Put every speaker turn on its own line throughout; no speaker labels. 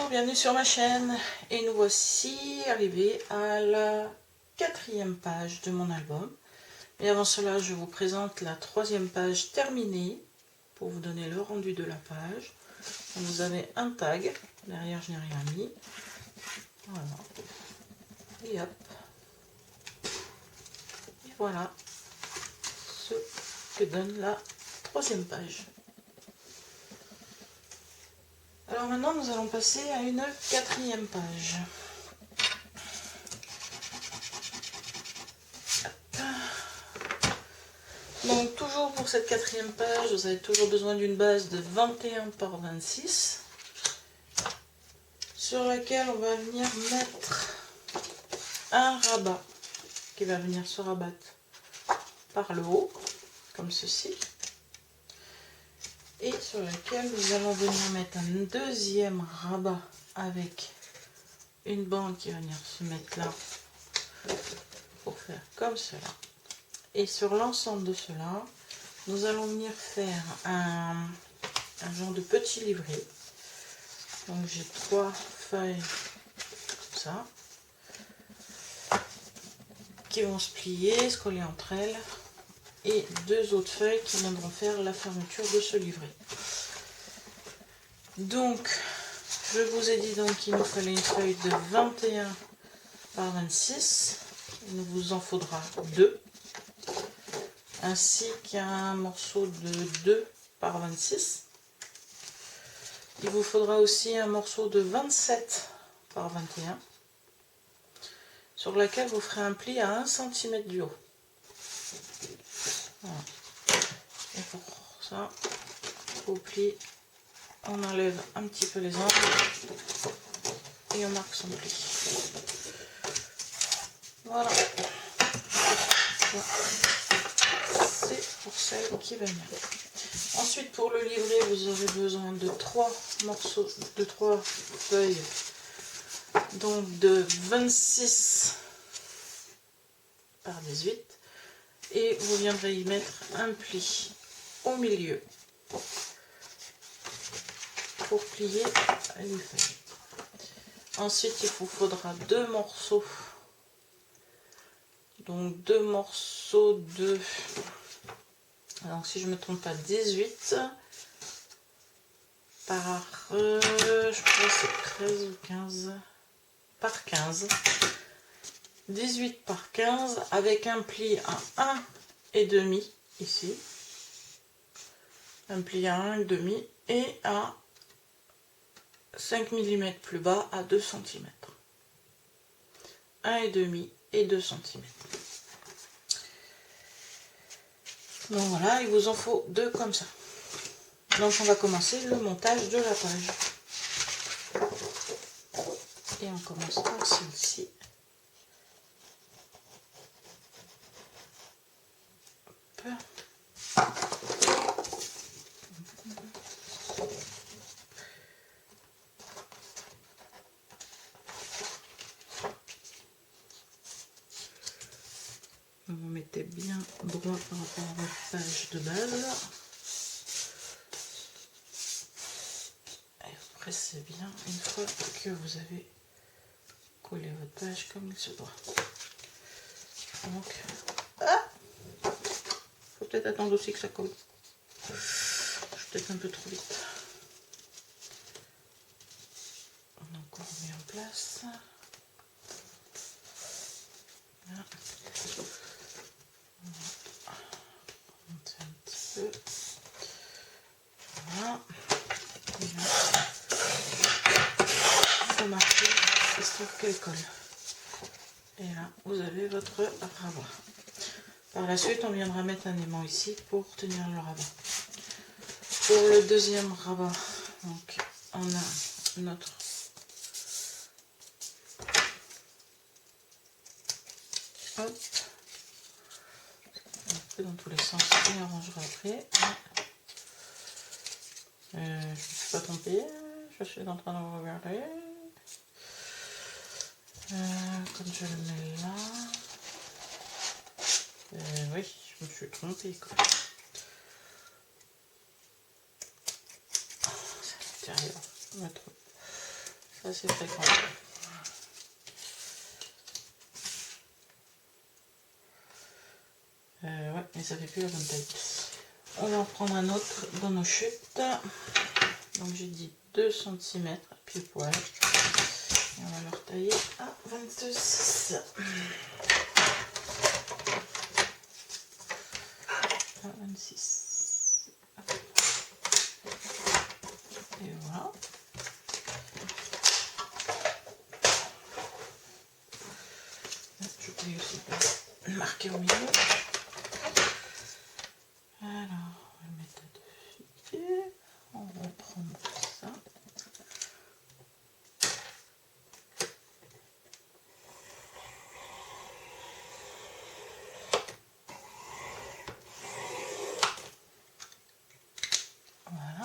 Bonjour, bienvenue sur ma chaîne et nous voici arrivés à la 4e page de mon album. Et avant cela, je vous présente la 3e page terminée pour vous donner le rendu de la page. Donc, vous avez un tag, derrière je n'ai rien mis. Voilà. Et hop. Et voilà ce que donne la 3e page. Alors maintenant, nous allons passer à une 4e page. Donc toujours pour cette 4e page, vous avez toujours besoin d'une base de 21 par 26 sur laquelle on va venir mettre un rabat qui va venir se rabattre par le haut, comme ceci. Et sur laquelle nous allons venir mettre un deuxième rabat avec une bande qui va venir se mettre là pour faire comme cela. Et sur l'ensemble de cela, nous allons venir faire un genre de petit livret. Donc j'ai 3 feuilles comme ça, qui vont se plier, se coller entre elles, et 2 autres feuilles qui viendront faire la fermeture de ce livret. Donc, je vous ai dit donc qu'il nous fallait une feuille de 21 par 26. Il vous en faudra 2. Ainsi qu'un morceau de 2 par 26. Il vous faudra aussi un morceau de 27 par 21 sur laquelle vous ferez un pli à 1 cm du haut. Voilà. Et pour ça, au pli, on enlève un petit peu les angles et on marque son pli. Voilà. C'est pour celle qui va bien. Ensuite, pour le livret, vous aurez besoin de 3 morceaux, de 3 feuilles, donc de 26 par 18, et vous viendrez y mettre un pli au milieu pour plier les feuilles. Ensuite, il vous faudra 2 morceaux, donc 2 morceaux de, donc si je ne me trompe pas, 18 par, je crois que c'est 13 ou 15, par 15, 18 par 15 avec un pli à 1,5 ici, un pli à 1,5 et à 5 mm plus bas à 2 cm. 1,5 et 2 cm. Donc voilà, il vous en faut 2 comme ça. Donc on va commencer le montage de la page. Et on commence par celle-ci. Vous mettez bien droit par rapport à votre page de base. Et vous pressez bien une fois que vous avez collé votre page comme il se doit. Donc, faut peut-être attendre aussi que ça colle. Je suis peut-être un peu trop vite. Donc on remet en place. Là. On monte un petit peu. Voilà. Et là, il faut marquer histoire qu'elle colle. Et là, vous avez votre rabat. Par la suite, on viendra mettre un aimant ici pour tenir le rabat. Pour le deuxième rabat, donc, on a notre hop, un peu dans tous les sens, on arrangera après. Je ne me suis pas trompée, je suis en train de regarder. Comme je le mets là, oui, je me suis trompée quoi. C'est à l'intérieur, Ça c'est fréquent. Ouais, mais ça fait plus la bonne taille. On va en prendre un autre dans nos chutes. Donc j'ai dit 2 cm pile poil. Et on va le retailler à 26. À 26. Et voilà. Je peux aussi marquer au milieu. Alors, on va le mettre dessus. On va prendre ça. Voilà.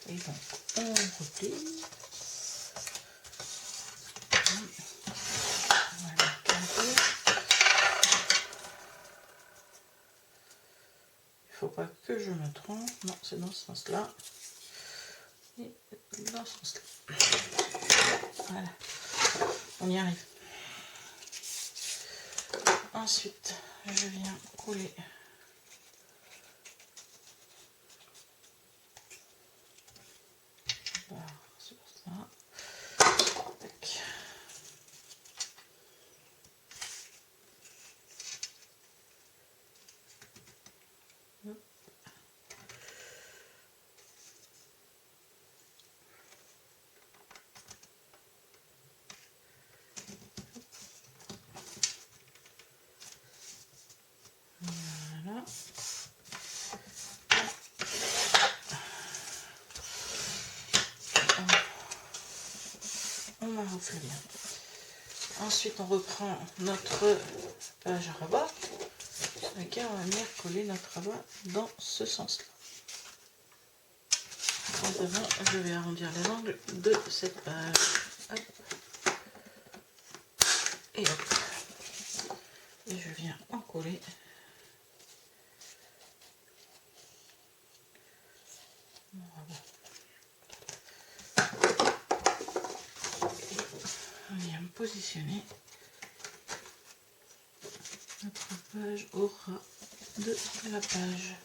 Et donc, on replie. Voilà. Il faut pas que je me trompe. Non, c'est dans ce sens-là. Et dans ce sens-là. Voilà. On y arrive. Ensuite, je viens coller sur ça. Tac. Voilà. On m'enroufle bien. Ensuite, on reprend notre page à rabat sur laquelle on va venir coller notre rabat dans ce sens-là. Avant, je vais arrondir les angles de cette page. Hop. Et hop. Et je viens en coller. Mon rabat. On vient me positionner notre page au ras de la page.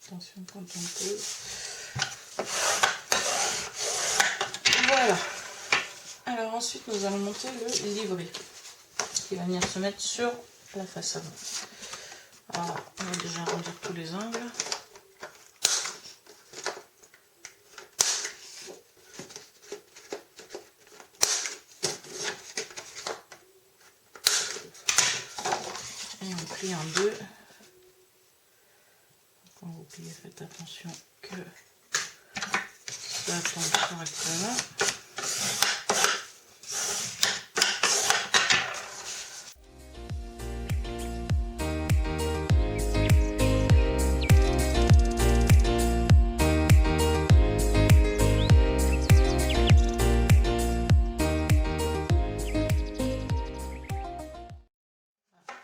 Attention quand on pose. Voilà. Alors ensuite nous allons monter le livret qui va venir se mettre sur la face avant. Alors on va déjà arrondir tous les angles. Et on plie en deux. Quand vous pliez, faites attention que ça tombe correctement.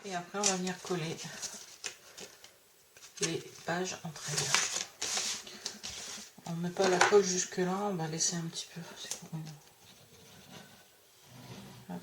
Et après, on va venir coller les pages entre elles. On ne met pas la colle jusque là, on va laisser un petit peu. C'est pour une... Hop.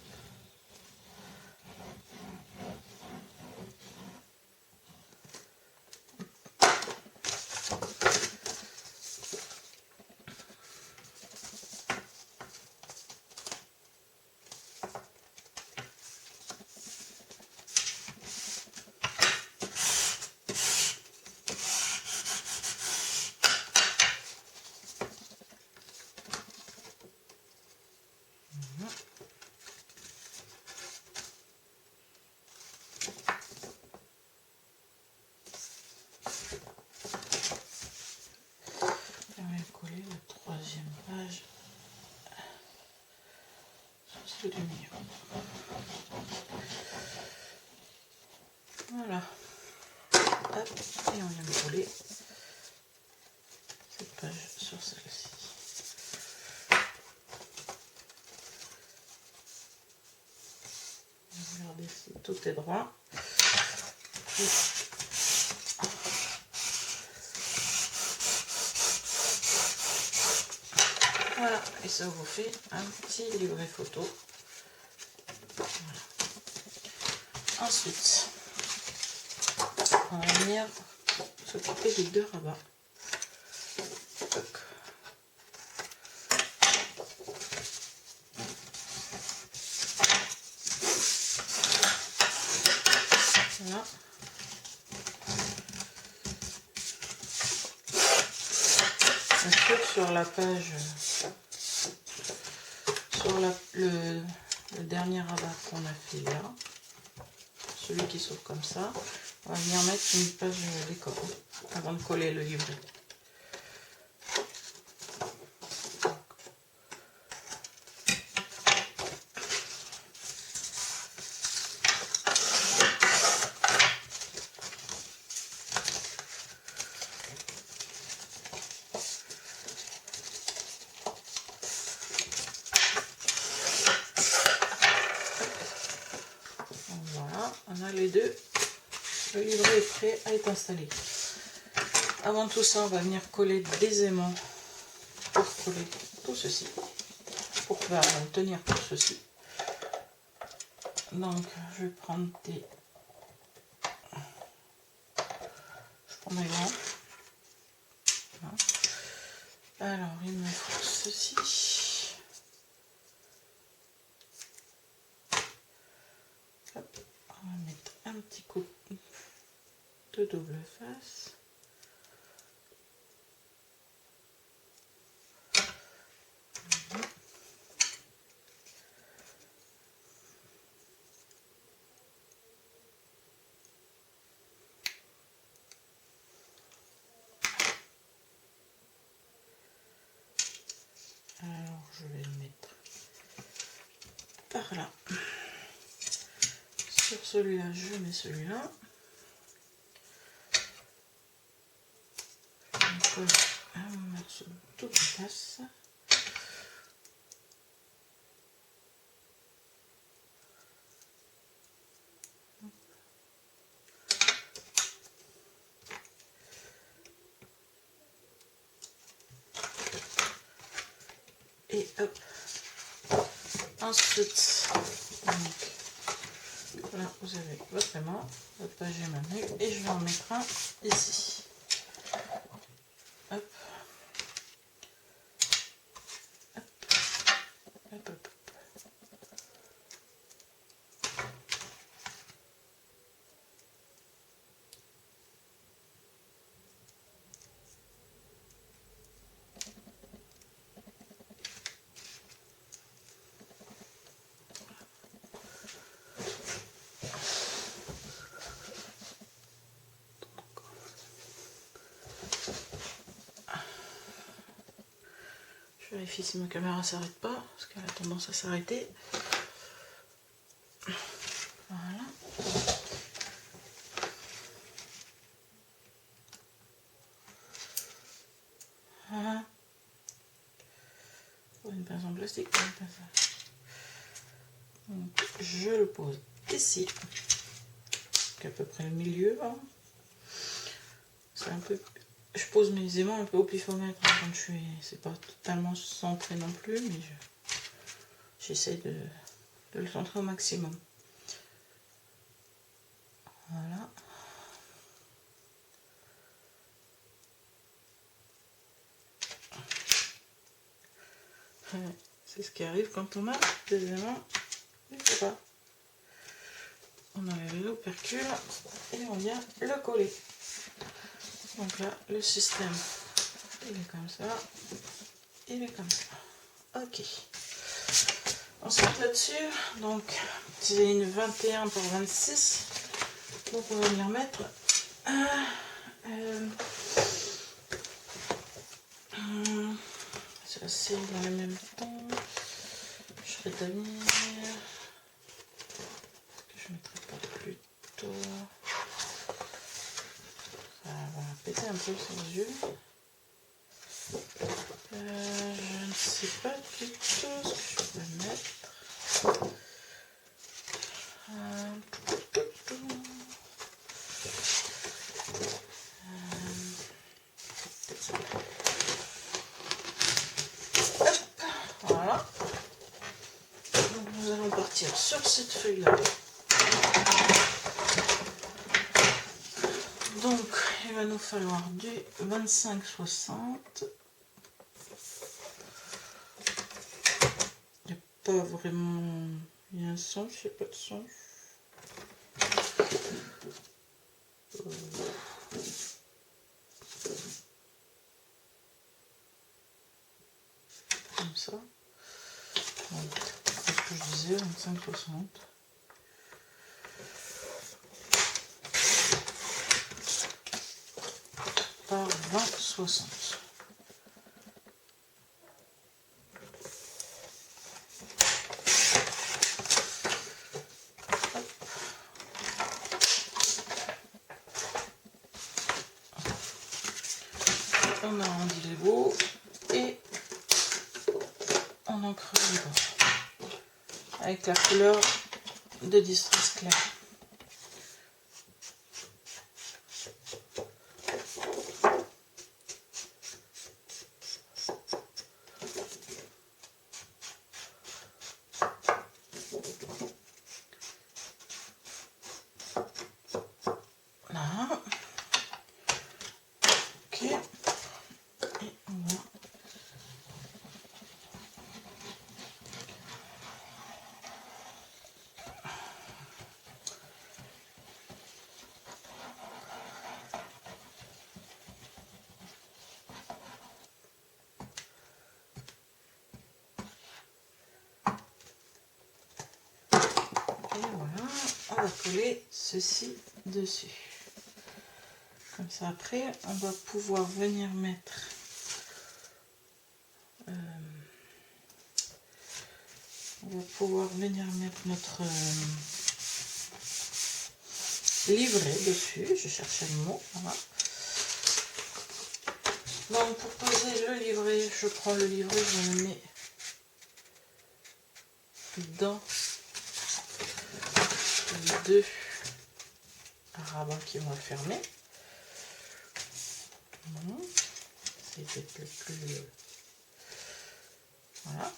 On va coller la troisième page sur celle du milieu. Voilà. Hop, et on vient coller cette page sur celle-ci. Regardez si tout est droit. Et voilà, et ça vous fait un petit livret photo. Voilà. Ensuite, on va venir s'occuper des deux rabats. Voilà. Sur la page, sur le dernier rabat qu'on a fait là, celui qui s'ouvre comme ça, on va venir mettre une page décor avant de coller le livret. On a les deux, le livret est prêt à être installé. Avant tout ça, on va venir coller des aimants pour coller tout ceci, pour pouvoir tenir tout ceci. Donc, je vais prendre des... Je prends mes grands. Voilà. Alors, il me faut ceci. Hop. On va mettre un petit coup de double face. Alors, je vais le mettre par là. Sur celui-là, je mets celui-là. Je colle un morceau de double face. Et hop. Ensuite, donc, là vous avez votre aimant, votre page menu, et je vais en mettre un ici. Hop. Hop. Hop, hop. Je vérifie si ma caméra ne s'arrête pas, parce qu'elle a tendance à s'arrêter. Voilà. Voilà. Une pince en plastique. Donc, je le pose ici, à peu près le milieu. Hein. C'est un peu... Je pose mes aimants un peu au pifomètre hein, quand je suis... C'est pas totalement centré non plus, mais j'essaie de le centrer au maximum. Voilà. C'est ce qui arrive quand on a des aimants. On enlève l'opercule et on vient le coller. Donc là, le système, il est comme ça, il est comme ça. Ok. Ensuite là-dessus, donc c'est une 21 par 26. Donc on va venir mettre ça c'est dans le même temps. Je vais tenir. Je mettrai pas plus tôt. péter un peu ses yeux. Je ne sais pas du tout ce que je peux mettre. Voilà. Donc nous allons partir sur cette feuille-là. Donc il va nous falloir du 25-60. Il n'y a pas vraiment... Il y a un sens, il n'y a pas de sens. Comme ça. Donc, c'est ce que je disais, 25-60. Par 20-60. On arrondit les bouts et on encre les bords avec la couleur de Distress clair. Voilà. Ok. Et on va on va coller ceci dessus. Comme ça, après, on va pouvoir venir mettre notre livret dessus. Je cherchais le mot. Voilà. Donc, pour poser le livret, je prends le livret, je le mets dans les deux rabats qui vont le fermer. C'est peut-être le plus... Voilà.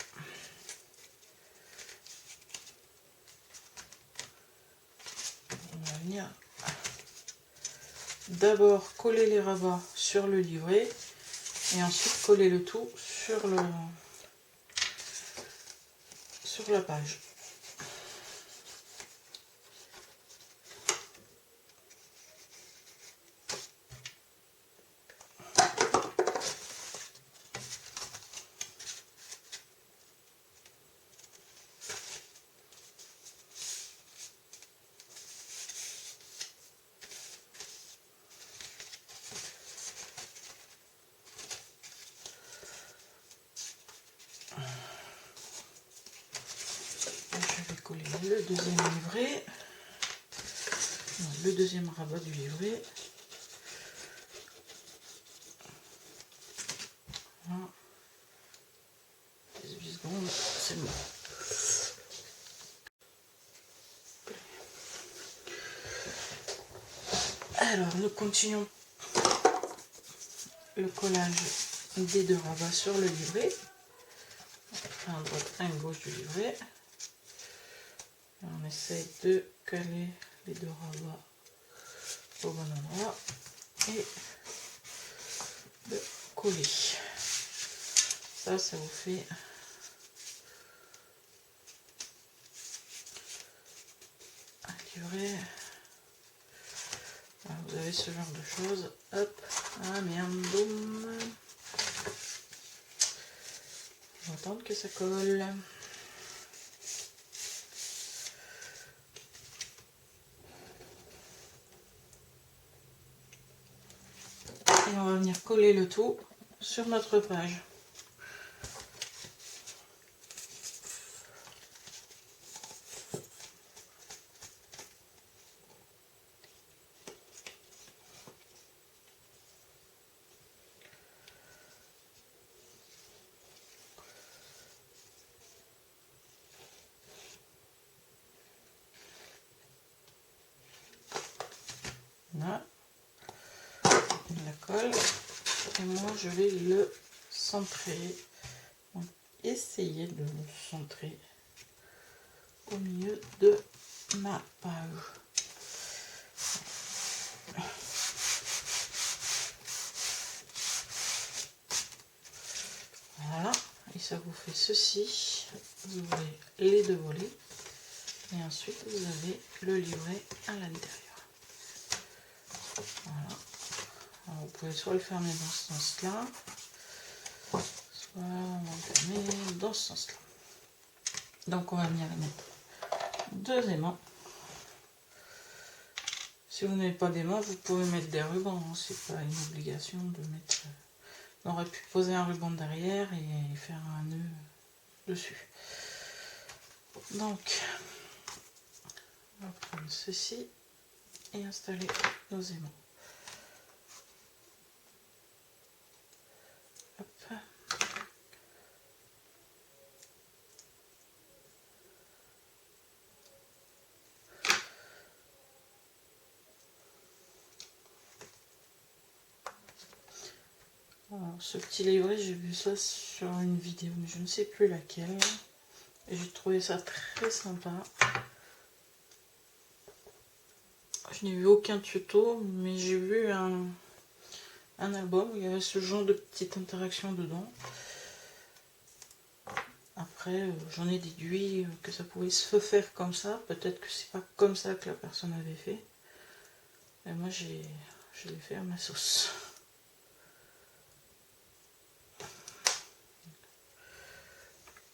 On va venir d'abord coller les rabats sur le livret et ensuite coller le tout sur la page. Je vais coller le deuxième livret, non, le deuxième rabat du livret. Voilà. 18 secondes, c'est bon. Alors, nous continuons le collage des deux rabats sur le livret. Un à droite, un à gauche du livret. Et on essaye de caler les deux rabats au bon endroit et de coller. Ça vous fait un livret. Voilà, vous avez ce genre de choses. Hop, ah merde, boum. On va attendre que ça colle. Et on va venir coller le tout sur notre page. et moi je vais le centrer. Donc, essayez de le centrer au milieu de ma page. Voilà, et ça vous fait ceci. Vous ouvrez les deux volets et ensuite vous avez le livret à l'intérieur. Voilà. Alors, vous pouvez soit le fermer dans ce sens-là, soit on va le fermer dans ce sens-là. Donc on va venir mettre deux aimants. Si vous n'avez pas d'aimants, vous pouvez mettre des rubans, hein. C'est pas une obligation de mettre. On aurait pu poser un ruban derrière et faire un nœud dessus. Donc, on va prendre ceci et installer nos aimants. Hop. Alors, ce petit livret, j'ai vu ça sur une vidéo, mais je ne sais plus laquelle. Et j'ai trouvé ça très sympa. Je n'ai vu aucun tuto, mais j'ai vu un album où il y avait ce genre de petite interaction dedans. Après, j'en ai déduit que ça pouvait se faire comme ça. Peut-être que c'est pas comme ça que la personne avait fait. Et moi, je l'ai fait à ma sauce.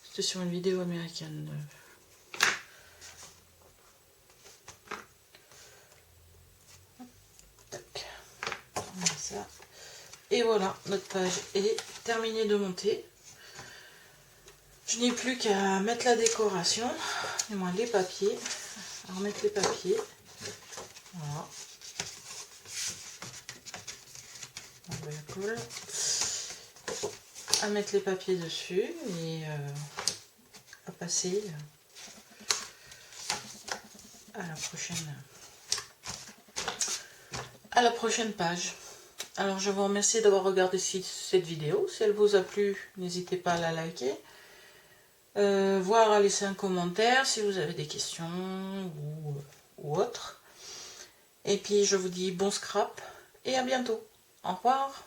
C'était sur une vidéo américaine. Tac. Voilà ça. Et voilà, notre page est terminée de monter. Je n'ai plus qu'à mettre la décoration, du moins les papiers. Alors mettre les papiers. Voilà. On va la colle. À mettre les papiers dessus et à passer à la prochaine page. Alors je vous remercie d'avoir regardé cette vidéo. Si elle vous a plu, n'hésitez pas à la liker. Voire à laisser un commentaire si vous avez des questions ou autre. Et puis je vous dis bon scrap et à bientôt. Au revoir.